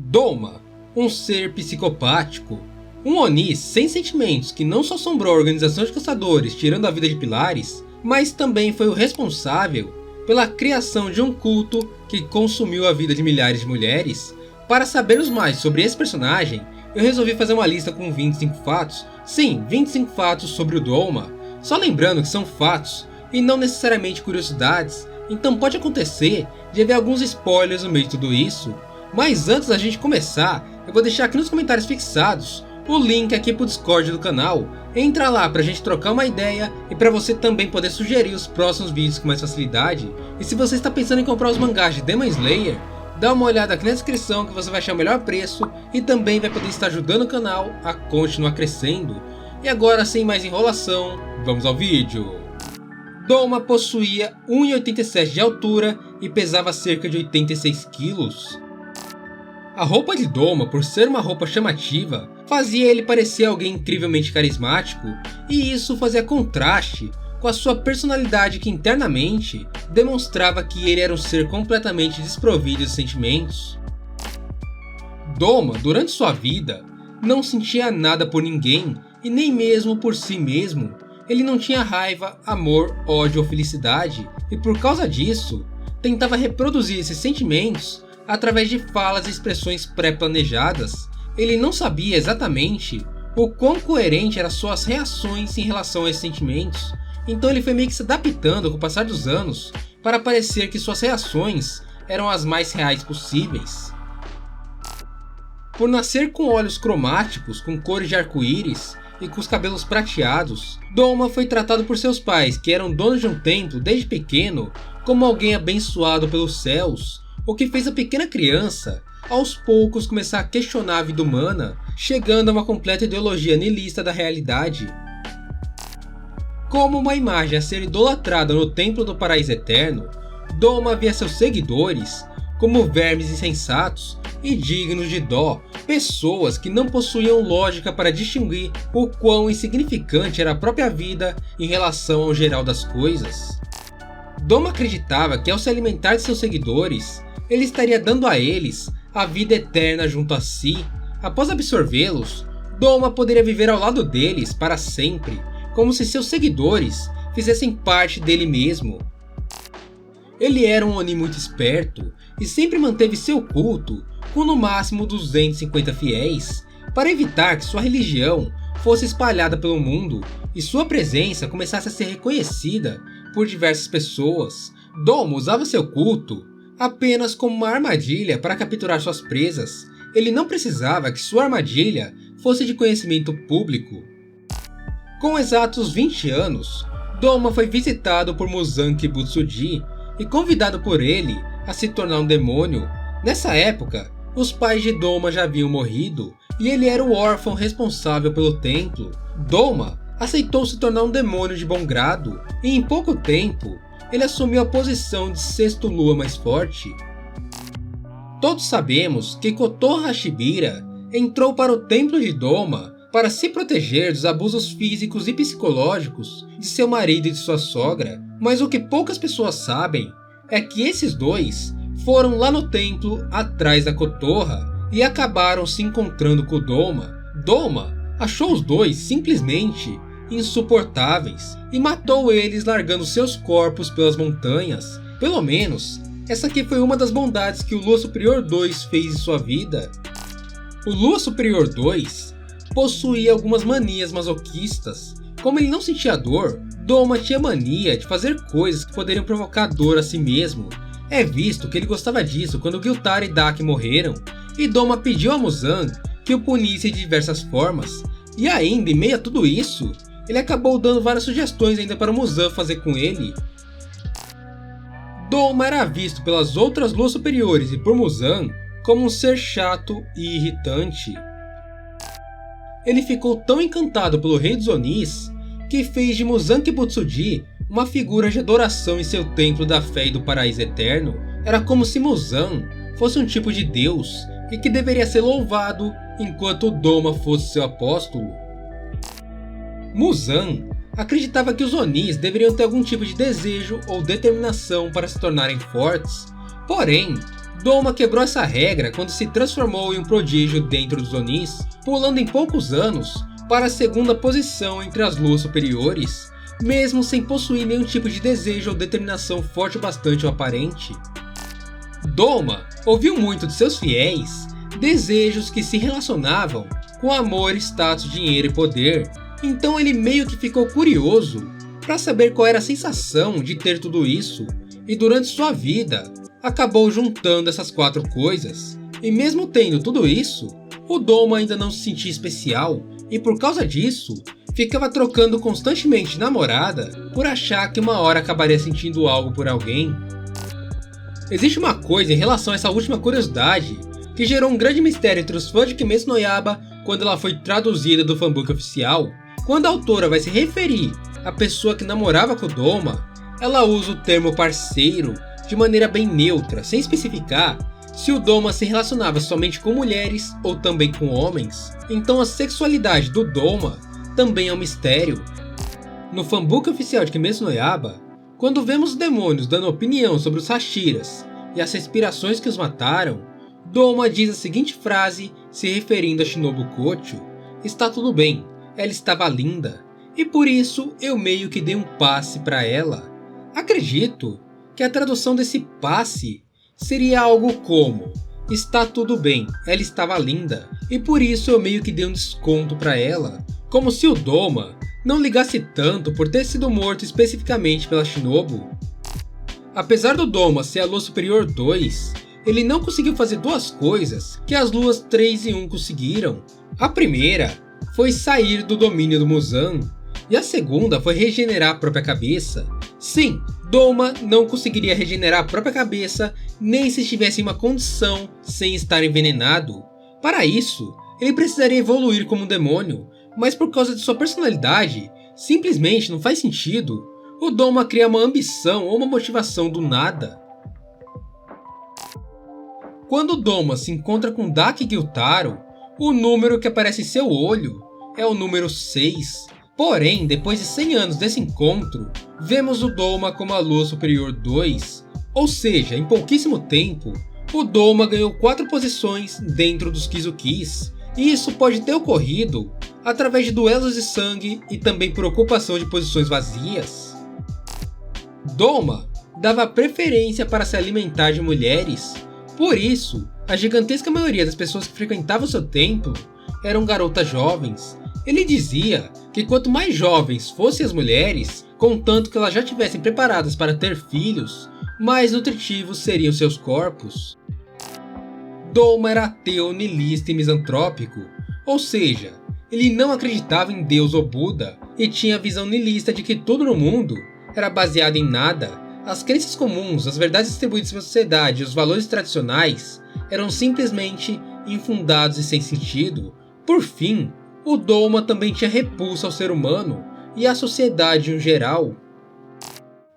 Doma, um ser psicopático, um Oni sem sentimentos que não só assombrou a organização de caçadores tirando a vida de Pilares, mas também foi o responsável pela criação de um culto que consumiu a vida de milhares de mulheres. Para sabermos mais sobre esse personagem, eu resolvi fazer uma lista com 25 fatos, sim, 25 fatos sobre o Doma, só lembrando que são fatos e não necessariamente curiosidades, então pode acontecer de haver alguns spoilers no meio de tudo isso. Mas antes da gente começar, eu vou deixar aqui nos comentários fixados o link aqui pro Discord do canal. Entra lá pra gente trocar uma ideia e pra você também poder sugerir os próximos vídeos com mais facilidade. E se você está pensando em comprar os mangás de Demon Slayer, dá uma olhada aqui na descrição que você vai achar o melhor preço e também vai poder estar ajudando o canal a continuar crescendo. E agora, sem mais enrolação, vamos ao vídeo. Doma possuía 1,87 de altura e pesava cerca de 86 kg. A roupa de Doma, por ser uma roupa chamativa, fazia ele parecer alguém incrivelmente carismático, e isso fazia contraste com a sua personalidade que internamente demonstrava que ele era um ser completamente desprovido de sentimentos. Doma, durante sua vida, não sentia nada por ninguém e nem mesmo por si mesmo. Ele não tinha raiva, amor, ódio ou felicidade, e por causa disso, tentava reproduzir esses sentimentos através de falas e expressões pré-planejadas. Ele não sabia exatamente o quão coerente eram suas reações em relação a esses sentimentos, então ele foi meio que se adaptando com o passar dos anos para parecer que suas reações eram as mais reais possíveis. Por nascer com olhos cromáticos, com cores de arco-íris e com os cabelos prateados, Doma foi tratado por seus pais, que eram donos de um templo desde pequeno, como alguém abençoado pelos céus, o que fez a pequena criança, aos poucos, começar a questionar a vida humana, chegando a uma completa ideologia nihilista da realidade. Como uma imagem a ser idolatrada no Templo do Paraíso Eterno, Doma via seus seguidores como vermes insensatos e dignos de dó, pessoas que não possuíam lógica para distinguir o quão insignificante era a própria vida em relação ao geral das coisas. Doma acreditava que ao se alimentar de seus seguidores, ele estaria dando a eles a vida eterna junto a si. Após absorvê-los, Doma poderia viver ao lado deles para sempre, como se seus seguidores fizessem parte dele mesmo. Ele era um Oni muito esperto e sempre manteve seu culto com no máximo 250 fiéis, para evitar que sua religião fosse espalhada pelo mundo e sua presença começasse a ser reconhecida por diversas pessoas. Doma usava seu culto apenas como uma armadilha para capturar suas presas. Ele não precisava que sua armadilha fosse de conhecimento público. Com exatos 20 anos, Doma foi visitado por Muzan Kibutsuji e convidado por ele a se tornar um demônio. Nessa época, os pais de Doma já haviam morrido e ele era o órfão responsável pelo templo. Doma aceitou se tornar um demônio de bom grado e em pouco tempo ele assumiu a posição de sexto lua mais forte. Todos sabemos que Kotoha Hashibira entrou para o templo de Doma para se proteger dos abusos físicos e psicológicos de seu marido e de sua sogra, mas o que poucas pessoas sabem é que esses dois foram lá no templo atrás da Kotoha e acabaram se encontrando com Doma. Doma achou os dois simplesmente insuportáveis e matou eles largando seus corpos pelas montanhas. Pelo menos, essa aqui foi uma das bondades que o Lua Superior 2 fez em sua vida. O Lua Superior 2 possuía algumas manias masoquistas. Como ele não sentia dor, Doma tinha mania de fazer coisas que poderiam provocar dor a si mesmo. É visto que ele gostava disso quando Gyutaro e Daki morreram, e Doma pediu a Muzan que o punisse de diversas formas. E ainda, em meio a tudo isso, ele acabou dando várias sugestões ainda para Muzan fazer com ele. Doma era visto pelas outras Luas Superiores e por Muzan como um ser chato e irritante. Ele ficou tão encantado pelo Rei dos Onis que fez de Muzan Kibutsuji uma figura de adoração em seu templo da fé e do paraíso eterno. Era como se Muzan fosse um tipo de deus e que deveria ser louvado enquanto Doma fosse seu apóstolo. Muzan acreditava que os Onis deveriam ter algum tipo de desejo ou determinação para se tornarem fortes, porém, Doma quebrou essa regra quando se transformou em um prodígio dentro dos Onis, pulando em poucos anos para a segunda posição entre as luas superiores, mesmo sem possuir nenhum tipo de desejo ou determinação forte o bastante ou aparente. Doma ouviu muito de seus fiéis desejos que se relacionavam com amor, status, dinheiro e poder, então ele meio que ficou curioso para saber qual era a sensação de ter tudo isso, e durante sua vida acabou juntando essas 4 coisas, e mesmo tendo tudo isso, o Doma ainda não se sentia especial, e por causa disso, ficava trocando constantemente de namorada por achar que uma hora acabaria sentindo algo por alguém. Existe uma coisa em relação a essa última curiosidade que gerou um grande mistério entre os fãs de Kimetsu no Yaiba quando ela foi traduzida do fanbook oficial. Quando a autora vai se referir à pessoa que namorava com o Doma, ela usa o termo parceiro de maneira bem neutra, sem especificar se o Doma se relacionava somente com mulheres ou também com homens. Então a sexualidade do Doma também é um mistério. No fanbook oficial de Kimetsu no Yaiba, quando vemos os demônios dando opinião sobre os Hashiras e as respirações que os mataram, Doma diz a seguinte frase se referindo a Shinobu Kocho: "Está tudo bem, ela estava linda, e por isso eu meio que dei um passe para ela." Acredito que a tradução desse passe seria algo como: "Está tudo bem, ela estava linda, e por isso eu meio que dei um desconto para ela." Como se o Doma não ligasse tanto por ter sido morto especificamente pela Shinobu. Apesar do Doma ser a Lua Superior 2, ele não conseguiu fazer 2 coisas que as Luas 3 e 1 conseguiram. A primeira foi sair do domínio do Muzan, e a segunda foi regenerar a própria cabeça. Sim, Doma não conseguiria regenerar a própria cabeça nem se estivesse em uma condição sem estar envenenado. Para isso, ele precisaria evoluir como um demônio, mas por causa de sua personalidade, simplesmente não faz sentido o Doma criar uma ambição ou uma motivação do nada. Quando o Doma se encontra com Daki Gyutaro, o número que aparece em seu olho é o número 6. Porém, depois de 100 anos desse encontro, vemos o Doma como a Lua Superior 2, ou seja, em pouquíssimo tempo, o Doma ganhou 4 posições dentro dos Kizukis, e isso pode ter ocorrido através de duelos de sangue e também por ocupação de posições vazias. Doma dava preferência para se alimentar de mulheres, por isso, a gigantesca maioria das pessoas que frequentavam seu templo eram garotas jovens. Ele dizia que quanto mais jovens fossem as mulheres, contanto que elas já estivessem preparadas para ter filhos, mais nutritivos seriam seus corpos. Doma era ateu, niilista e misantrópico, ou seja, ele não acreditava em Deus ou Buda e tinha a visão niilista de que tudo no mundo era baseado em nada. As crenças comuns, as verdades distribuídas pela sociedade e os valores tradicionais eram simplesmente infundados e sem sentido. Por fim, o Doma também tinha repulsa ao ser humano e à sociedade em geral.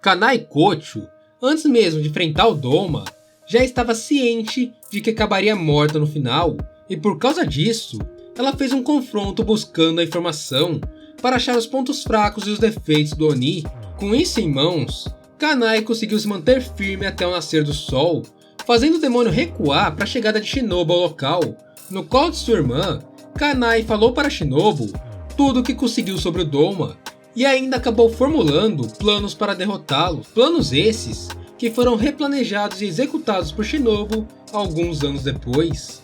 Kanai Kocho, antes mesmo de enfrentar o Doma, já estava ciente de que acabaria morta no final, e por causa disso, ela fez um confronto buscando a informação para achar os pontos fracos e os defeitos do Oni. Com isso em mãos, Kanai conseguiu se manter firme até o nascer do sol, fazendo o demônio recuar para a chegada de Shinobu ao local. No colo de sua irmã, Kanai falou para Shinobu tudo o que conseguiu sobre o Doma, e ainda acabou formulando planos para derrotá-lo. Planos esses que foram replanejados e executados por Shinobu alguns anos depois.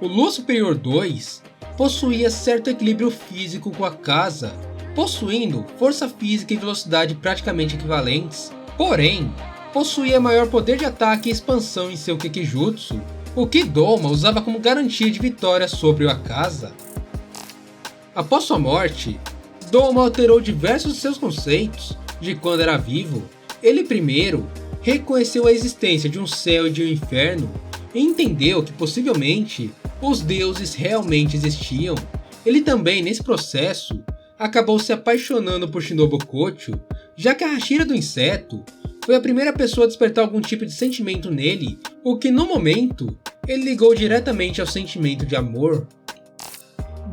O Lua Superior 2 possuía certo equilíbrio físico com a casa, possuindo força física e velocidade praticamente equivalentes, porém, possuía maior poder de ataque e expansão em seu Kekijutsu, o que Doma usava como garantia de vitória sobre o Akaza. Após sua morte, Doma alterou diversos de seus conceitos de quando era vivo. Ele primeiro reconheceu a existência de um céu e de um inferno, e entendeu que possivelmente os deuses realmente existiam. Ele também, nesse processo, acabou se apaixonando por Shinobu Kocho, já que a Hashira do inseto foi a primeira pessoa a despertar algum tipo de sentimento nele, o que no momento ele ligou diretamente ao sentimento de amor.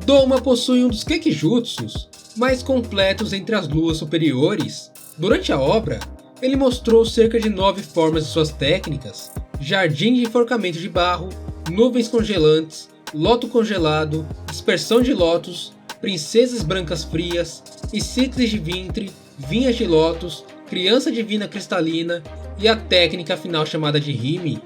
Doma possui um dos Kekijutsus mais completos entre as luas superiores. Durante a obra, ele mostrou cerca de 9 formas de suas técnicas, jardim de enforcamento de barro, nuvens congelantes, loto congelado, dispersão de lotos, princesas brancas frias, e ciclos de vintre, vinhas de lotus, criança divina cristalina e a técnica final chamada de Rime.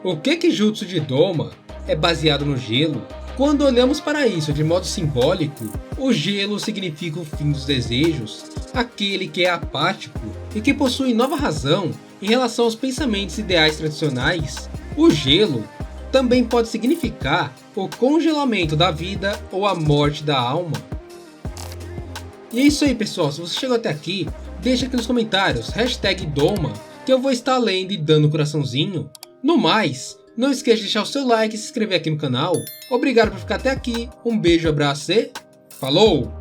O Gekijutsu de Doma é baseado no gelo. Quando olhamos para isso de modo simbólico, o gelo significa o fim dos desejos, aquele que é apático e que possui nova razão em relação aos pensamentos ideais tradicionais. O gelo também pode significar o congelamento da vida ou a morte da alma. E é isso aí, pessoal, se você chegou até aqui, deixa aqui nos comentários, #Doma, que eu vou estar lendo e dando coraçãozinho. No mais, não esqueça de deixar o seu like e se inscrever aqui no canal. Obrigado por ficar até aqui, um beijo, abraço e falou!